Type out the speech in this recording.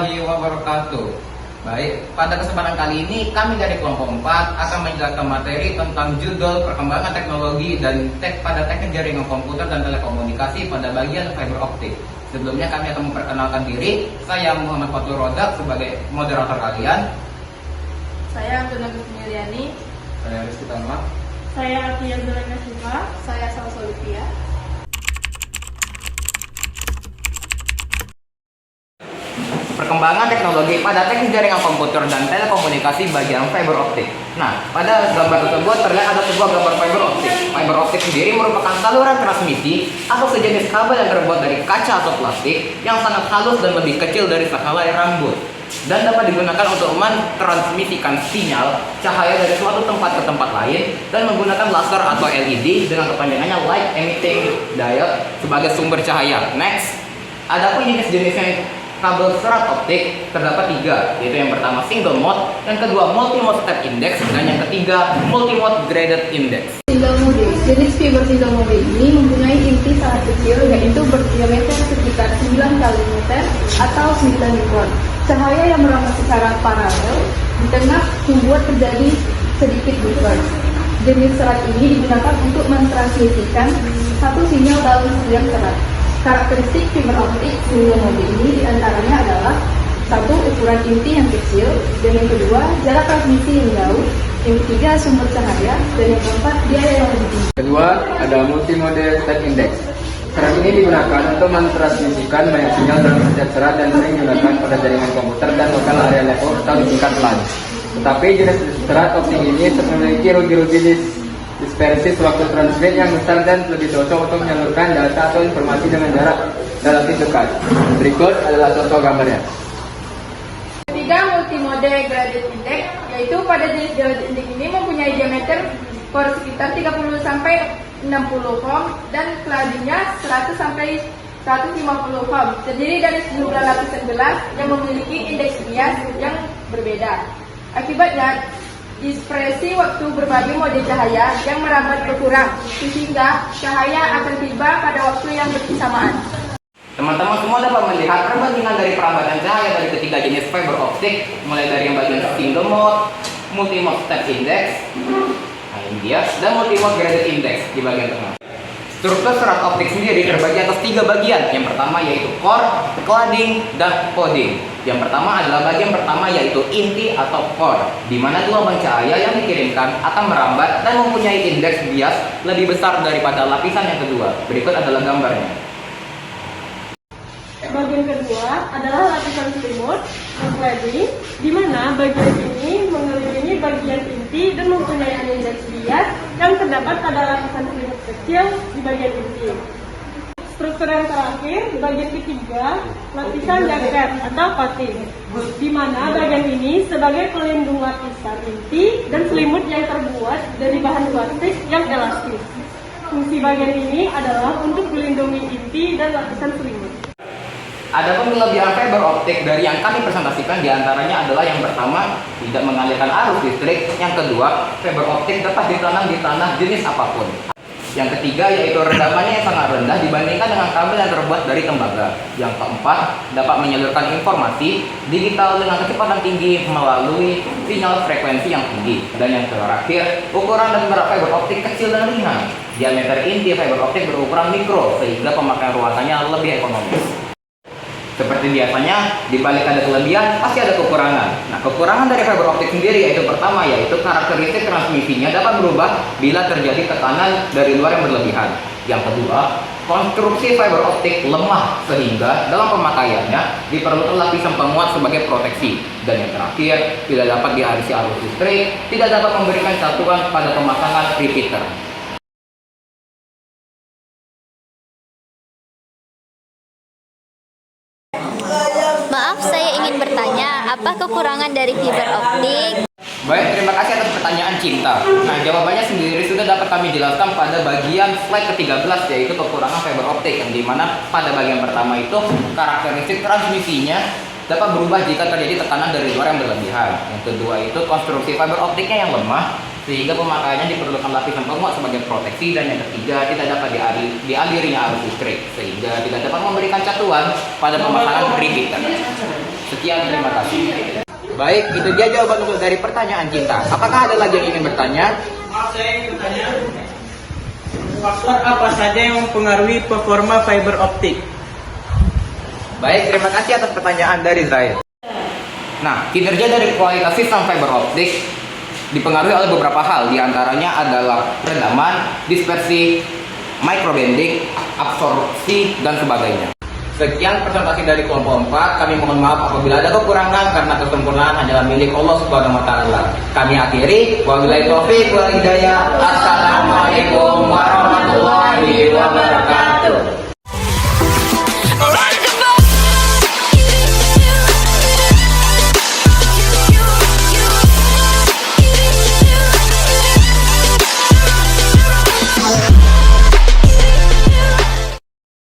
warahmatullahi wabarakatuh. Baik, pada kesempatan kali ini kami dari kelompok 4 akan menjelaskan materi tentang judul perkembangan teknologi dan pada teknik jaringan komputer dan telekomunikasi pada bagian fiber optik. Sebelumnya kami akan memperkenalkan diri. Saya Muhammad Fatul Rodak sebagai moderator kalian. Saya Antuna Gusmiliani. Saya Rizky Tanwa. Saya Atia Zuleka Siva. Saya Salsa Lupia. Perkembangan teknologi pada teknik jaringan komputer dan telekomunikasi bagian fiber optik. Nah, pada gambar tersebut terlihat ada sebuah gambar fiber optik. Fiber optik sendiri merupakan saluran transmisi atau sejenis kabel yang terbuat dari kaca atau plastik yang sangat halus dan lebih kecil dari sehelai rambut, dan dapat digunakan untuk mentransmisikan sinyal cahaya dari suatu tempat ke tempat lain dan menggunakan laser atau LED dengan kepanjangannya light emitting diode sebagai sumber cahaya. Next, adapun jenis-jenisnya kabel serat optik terdapat 3, yaitu yang pertama single mode, yang kedua multi mode step index, dan yang ketiga multi mode graded index. Single mode. Jenis fiber single mode ini mempunyai inti sangat kecil, yaitu berdiameter sekitar 9 mm atau 9 mikron. Cahaya yang merambat secara paralel di tengah membuat terjadi sedikit buffer. Jenis serat ini digunakan untuk mentransmisikan satu sinyal dalam setiap serat. Karakteristik fiber optik single mode ini diantaranya adalah satu, ukuran inti yang kecil, dan yang kedua, jarak transmisi yang jauh, yang ketiga, sumber cahaya, dan yang keempat, biaya yang lebih tinggi. Kedua, ada multi-mode step index. Serat ini digunakan untuk mentransmisikan banyak sinyal dalam setiap serat dan sering digunakan pada jaringan komputer dan lokal area network atau di tingkat LAN. Tetapi jenis serat optik ini memiliki rugi-rugi dispersi sewaktu transmit yang besar dan lebih cocok untuk menyalurkan data atau informasi dengan jarak relatif dekat. Berikut adalah contoh gambarnya. Ketiga, multimode graded index, yaitu pada jenis graded index ini mempunyai diameter per sekitar 30 sampai 60 ohm dan keladinya 100 sampai 150 ohm, terdiri dari sejumlah lapisan gelas yang memiliki indeks bias yang berbeda. Akibatnya, dispersi waktu berbagai mode cahaya yang merambat berkurang, sehingga cahaya akan tiba pada waktu yang bersamaan. Teman-teman semua dapat melihat perbandingan dari perambatan cahaya dari ketiga jenis fiber optik, mulai dari yang bagian single mode, multi mode step index, nah ini dia, dan multi mode graded index di bagian tengah. Struktur serat optik sendiri terbagi atas 3 bagian. Yang pertama yaitu core, cladding, dan coding. Yang pertama adalah bagian pertama yaitu inti atau core, di mana gelombang cahaya yang dikirimkan akan merambat dan mempunyai indeks bias lebih besar daripada lapisan yang kedua. Berikut adalah gambarnya. Bagian kedua adalah lapisan selimut atau cladding, di mana bagian ini mengelilingi bagian inti dan mempunyai indeks bias yang terdapat pada lapisan selimut kecil di bagian inti. Struktur yang terakhir, bagian ketiga, lapisan jaket atau coating, di mana bagian ini sebagai pelindung lapisan inti dan selimut yang terbuat dari bahan plastik yang elastis. Fungsi bagian ini adalah untuk melindungi inti dan lapisan selimut. Adapun kelebihan fiber optik dari yang kami presentasikan diantaranya adalah yang pertama, tidak mengalirkan arus listrik. Yang kedua, fiber optik dapat ditanam di tanah jenis apapun. Yang ketiga yaitu rendamannya yang sangat rendah dibandingkan dengan kabel yang terbuat dari tembaga. Yang keempat, dapat menyalurkan informasi digital dengan kecepatan tinggi melalui sinyal frekuensi yang tinggi. Dan yang terakhir, ukuran dan berat fiber optik kecil dan ringan. Diameter inti fiber optik berukuran mikro sehingga pemakaian ruangannya lebih ekonomis. Seperti biasanya, di balik ada kelebihan, pasti ada kekurangan. Nah, kekurangan dari fiber optik sendiri yaitu pertama, yaitu karakteristik transmisinya dapat berubah bila terjadi tekanan dari luar yang berlebihan. Yang kedua, konstruksi fiber optik lemah sehingga dalam pemakaiannya diperlukan lapisan penguat sebagai proteksi. Dan yang terakhir, tidak dapat dialiri arus listrik, tidak dapat memberikan satuan pada pemasangan repeater. Maaf, saya ingin bertanya, apa kekurangan dari fiber optik? Baik, terima kasih atas pertanyaan Cinta. Nah, jawabannya sendiri sudah dapat kami jelaskan pada bagian slide ke-13, yaitu kekurangan fiber optik, yang dimana pada bagian pertama itu karakteristik transmisinya dapat berubah jika terjadi tekanan dari luar yang berlebihan. Yang kedua itu konstruksi fiber optiknya yang lemah, sehingga pemakaiannya diperlukan lapisan penguat sebagai proteksi. Dan yang ketiga, tidak dapat dialirinya arus listrik, sehingga tidak dapat memberikan catuan pada pemasangan repeater. Sekian, terima kasih. Baik, itu dia jawaban untuk dari pertanyaan kita. Apakah ada lagi yang ingin bertanya? Maaf, saya ingin bertanya. Faktor apa saja yang mempengaruhi performa fiber optik? Baik, terima kasih atas pertanyaan dari Zahid. Nah, kinerja dari kualitas sistem fiber optik dipengaruhi oleh beberapa hal. Di antaranya adalah rendaman, dispersi, microbending, absorpsi, dan sebagainya. Sekian presentasi dari kelompok 4. Kami mohon maaf apabila ada kekurangan karena kesempurnaan hanyalah milik Allah Subhanahu wa taala. Kami akhiri, wabillahi taufiq wal hidayah. Assalamualaikum warahmatullahi wabarakatuh.